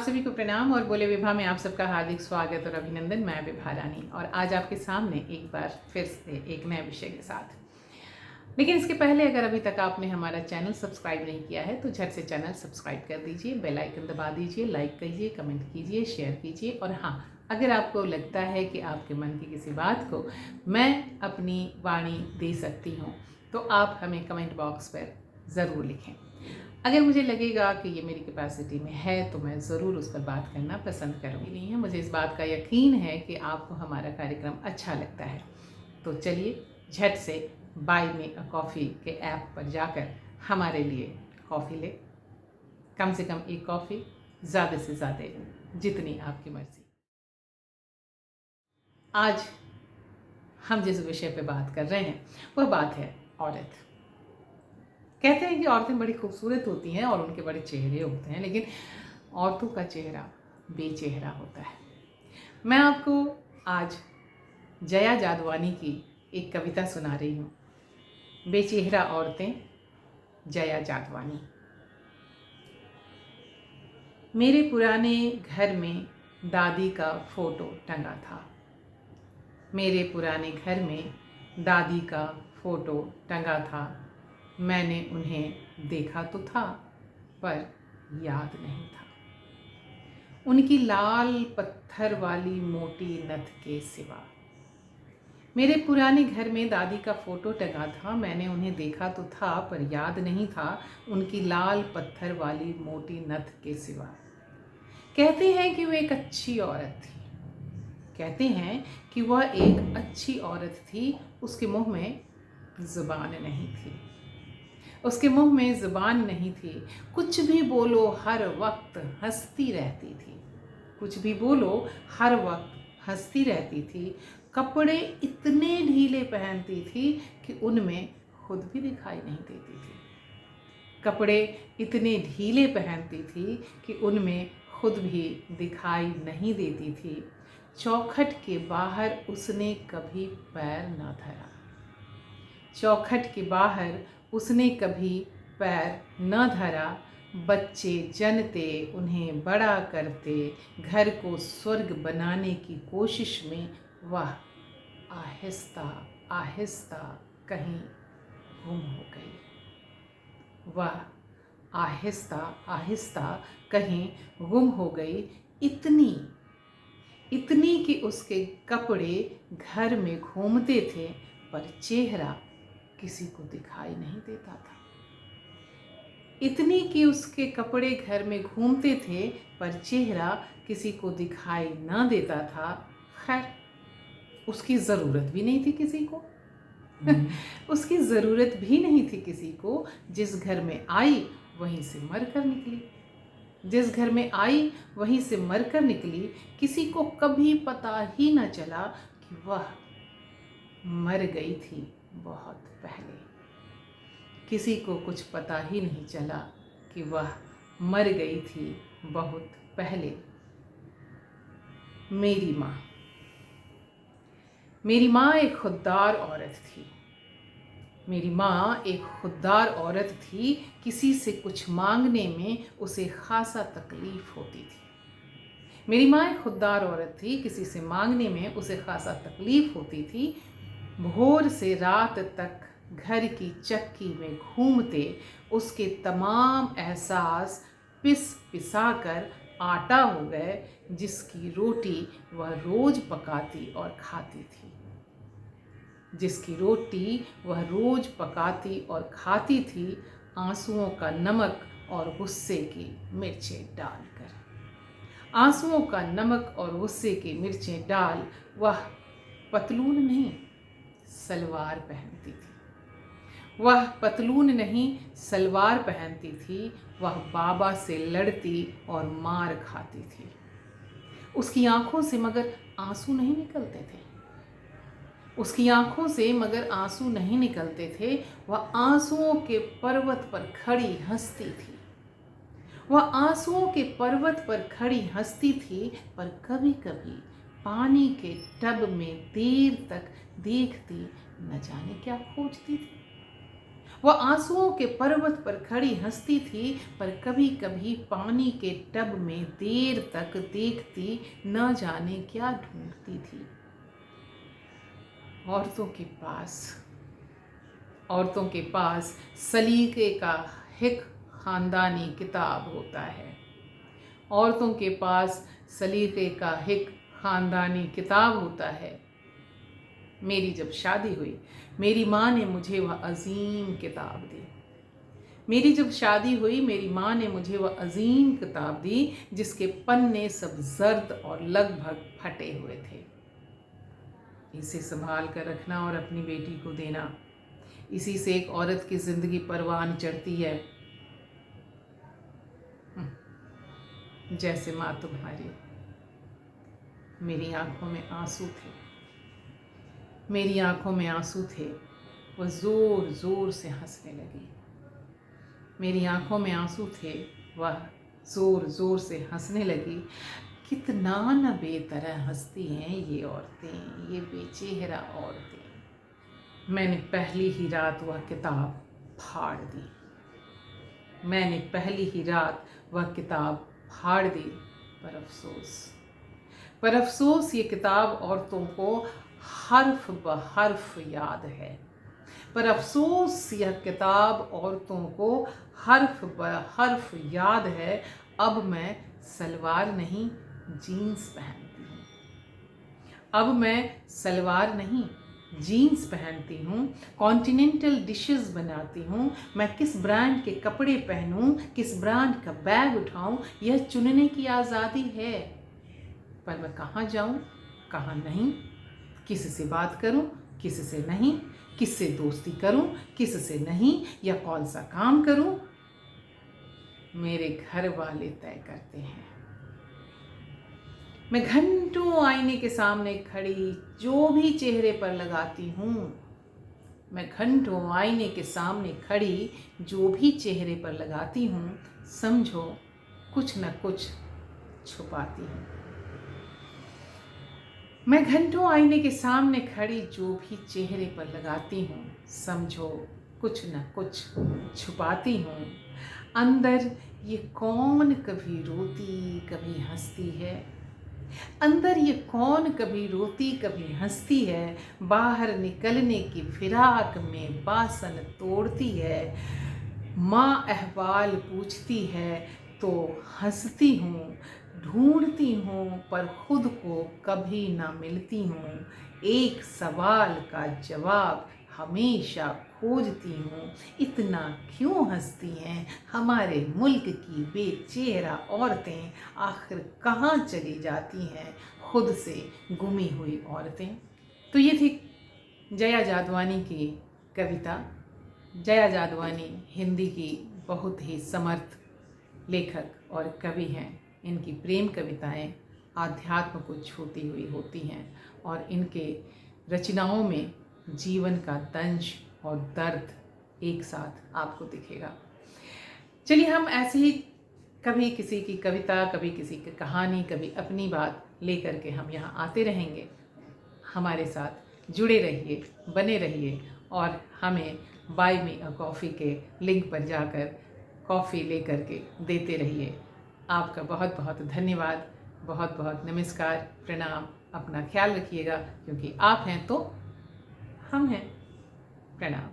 आप सभी को प्रणाम और बोले विभा में आप सबका हार्दिक स्वागत और अभिनंदन। मैं विभा रानी और आज आपके सामने एक बार फिर से एक नए विषय के साथ। लेकिन इसके पहले अगर अभी तक आपने हमारा चैनल सब्सक्राइब नहीं किया है तो झट से चैनल सब्सक्राइब कर दीजिए, बेल आइकन दबा दीजिए, लाइक कीजिए, कमेंट कीजिए, शेयर कीजिए। और हाँ, अगर आपको लगता है कि आपके मन की किसी बात को मैं अपनी वाणी दे सकती हूँ तो आप हमें कमेंट बॉक्स पर ज़रूर लिखें। अगर मुझे लगेगा कि ये मेरी कैपेसिटी में है तो मैं ज़रूर उस पर बात करना पसंद करूँगी। नहीं है, मुझे इस बात का यकीन है कि आपको हमारा कार्यक्रम अच्छा लगता है। तो चलिए झट से बाय मी अ कॉफ़ी के ऐप पर जाकर हमारे लिए कॉफ़ी ले। कम से कम एक कॉफ़ी, ज़्यादा से ज़्यादा जितनी आपकी मर्ज़ी। आज हम जिस विषय पे बात कर रहे हैं वह बात है औरत। कहते हैं कि औरतें बड़ी खूबसूरत होती हैं और उनके बड़े चेहरे होते हैं, लेकिन औरतों का चेहरा बेचेहरा होता है। मैं आपको आज जया जादवानी की एक कविता सुना रही हूँ। बेचेहरा औरतें, जया जादवानी। मेरे पुराने घर में दादी का फोटो टंगा था। मेरे पुराने घर में दादी का फोटो टंगा था। मैंने उन्हें देखा तो था पर याद नहीं था उनकी लाल पत्थर वाली मोटी नथ के सिवा। मेरे पुराने घर में दादी का फोटो टंगा था। मैंने उन्हें देखा तो था पर याद नहीं था उनकी लाल पत्थर वाली मोटी नथ के सिवा। कहते हैं कि वह एक अच्छी औरत थी। कहते हैं कि वह एक अच्छी औरत थी। उसके मुंह में जुबान नहीं थी। उसके मुंह में जुबान नहीं थी। कुछ भी बोलो हर वक्त हंसती रहती थी। कुछ भी बोलो हर वक्त हंसती रहती थी। कपड़े इतने ढीले पहनती थी कि उनमें खुद भी दिखाई नहीं देती थी। कपड़े इतने ढीले पहनती थी कि उनमें खुद भी दिखाई नहीं देती थी। चौखट के बाहर उसने कभी पैर न धरा। चौखट के बाहर उसने कभी पैर न धरा। बच्चे जनते उन्हें बड़ा करते। घर को स्वर्ग बनाने की कोशिश में वह आहिस्ता आहिस्ता कहीं गुम हो गई। वह आहिस्ता आहिस्ता कहीं गुम हो गई। इतनी इतनी कि उसके कपड़े घर में घूमते थे पर चेहरा किसी को दिखाई नहीं देता था। इतनी कि उसके कपड़े घर में घूमते थे पर चेहरा किसी को दिखाई न देता था। खैर, उसकी ज़रूरत भी नहीं थी किसी को। उसकी ज़रूरत भी नहीं थी किसी को। जिस घर में आई वहीं से मर कर निकली। जिस घर में आई वहीं से मर कर निकली। किसी को कभी पता ही न चला कि वह मर गई थी बहुत पहले। किसी को कुछ पता ही नहीं चला कि वह मर गई थी बहुत पहले। मेरी माँ। मेरी माँ एक खुददार औरत थी। मेरी माँ एक खुददार औरत थी। किसी से कुछ मांगने में उसे खासा तकलीफ होती थी। मेरी माँ एक खुददार औरत थी। किसी से मांगने में उसे खासा तकलीफ होती थी। भोर से रात तक घर की चक्की में घूमते उसके तमाम एहसास पिस पिसा कर आटा हो गए, जिसकी रोटी वह रोज पकाती और खाती थी। जिसकी रोटी वह रोज पकाती और खाती थी, आंसुओं का नमक और गुस्से की मिर्चें डालकर। आंसुओं का नमक और गुस्से की मिर्चें डाल वह पतलून नहीं सलवार पहनती थी। वह पतलून नहीं सलवार पहनती थी। वह बाबा से लड़ती और मार खाती थी। उसकी आंखों से मगर आंसू नहीं निकलते थे। उसकी आंखों से मगर आंसू नहीं निकलते थे। वह आंसुओं के पर्वत पर खड़ी हंसती थी। वह आंसुओं के पर्वत पर खड़ी हंसती थी, पर कभी कभी पानी के टब में देर तक देखती न जाने क्या खोजती थी। वह आंसुओं के पर्वत पर खड़ी हंसती थी, पर कभी कभी पानी के टब में देर तक देखती, न जाने क्या ढूंढती थी। औरतों के पास सलीके का एक खानदानी किताब होता है। औरतों के पास सलीके का एक खानदानी किताब होता है। मेरी जब शादी हुई, मेरी माँ ने मुझे वह अजीम किताब दी। मेरी जब शादी हुई, मेरी माँ ने मुझे वह अजीम किताब दी, जिसके पन्ने सब जर्द और लगभग फटे हुए थे। इसे संभाल कर रखना और अपनी बेटी को देना, इसी से एक औरत की जिंदगी परवान चढ़ती है। जैसे माँ तुम्हारी। मेरी आंखों में आंसू थे, मेरी आंखों में आंसू थे। वह जोर जोर से हंसने लगी। मेरी आंखों में आंसू थे, वह जोर जोर से हंसने लगी। कितना न बेतरह हंसती हैं ये औरतें, ये बेचेहरा औरतें। मैंने पहली ही रात वह किताब फाड़ दी। मैंने पहली ही रात वह किताब फाड़ दी। पर अफसोस ये किताब औरतों को हर्फ ब हर्फ याद है। पर अफसोस यह किताब औरतों को हर्फ ब हर्फ याद है। अब मैं सलवार नहीं, जीन्स पहनती हूँ। अब मैं सलवार नहीं, जीन्स पहनती हूँ। कॉन्टिनेंटल डिशेस बनाती हूँ। मैं किस ब्रांड के कपड़े पहनूं, किस ब्रांड का बैग उठाऊं, यह चुनने की आज़ादी है। पर मैं कहाँ जाऊं, कहाँ नहीं, किससे बात करूं, किससे नहीं, किससे दोस्ती करूं, किससे नहीं, या कौन सा काम करूं, मेरे घर वाले तय करते हैं। मैं घंटों आईने के सामने खड़ी जो भी चेहरे पर लगाती हूँ, मैं घंटों आईने के सामने खड़ी जो भी चेहरे पर लगाती हूँ, समझो कुछ न कुछ छुपाती हूँ। मैं घंटों आईने के सामने खड़ी जो भी चेहरे पर लगाती हूँ, समझो कुछ न कुछ छुपाती हूँ। अंदर ये कौन कभी रोती कभी हंसती है, अंदर ये कौन कभी रोती कभी हंसती है। बाहर निकलने की फिराक में बासन तोड़ती है। माँ अहवाल पूछती है तो हंसती हूँ। ढूंढती हूँ पर खुद को कभी ना मिलती हूँ। एक सवाल का जवाब हमेशा खोजती हूँ। इतना क्यों हंसती हैं हमारे मुल्क की बेचेहरा औरतें, आखिर कहाँ चली जाती हैं खुद से गुमी हुई औरतें। तो ये थी जया जादवानी की कविता। जया जादवानी हिंदी की बहुत ही समर्थ लेखक और कवि हैं। इनकी प्रेम कविताएं आध्यात्म को छूती हुई होती हैं और इनके रचनाओं में जीवन का दंश और दर्द एक साथ आपको दिखेगा। चलिए हम ऐसे ही कभी किसी की कविता, कभी किसी की कहानी, कभी अपनी बात लेकर के हम यहाँ आते रहेंगे। हमारे साथ जुड़े रहिए, बने रहिए और हमें बाय मी अ कॉफ़ी के लिंक पर जाकर कॉफ़ी लेकर के देते रहिए। आपका बहुत बहुत धन्यवाद, बहुत बहुत नमस्कार, प्रणाम। अपना ख्याल रखिएगा, क्योंकि आप हैं तो हम हैं। प्रणाम।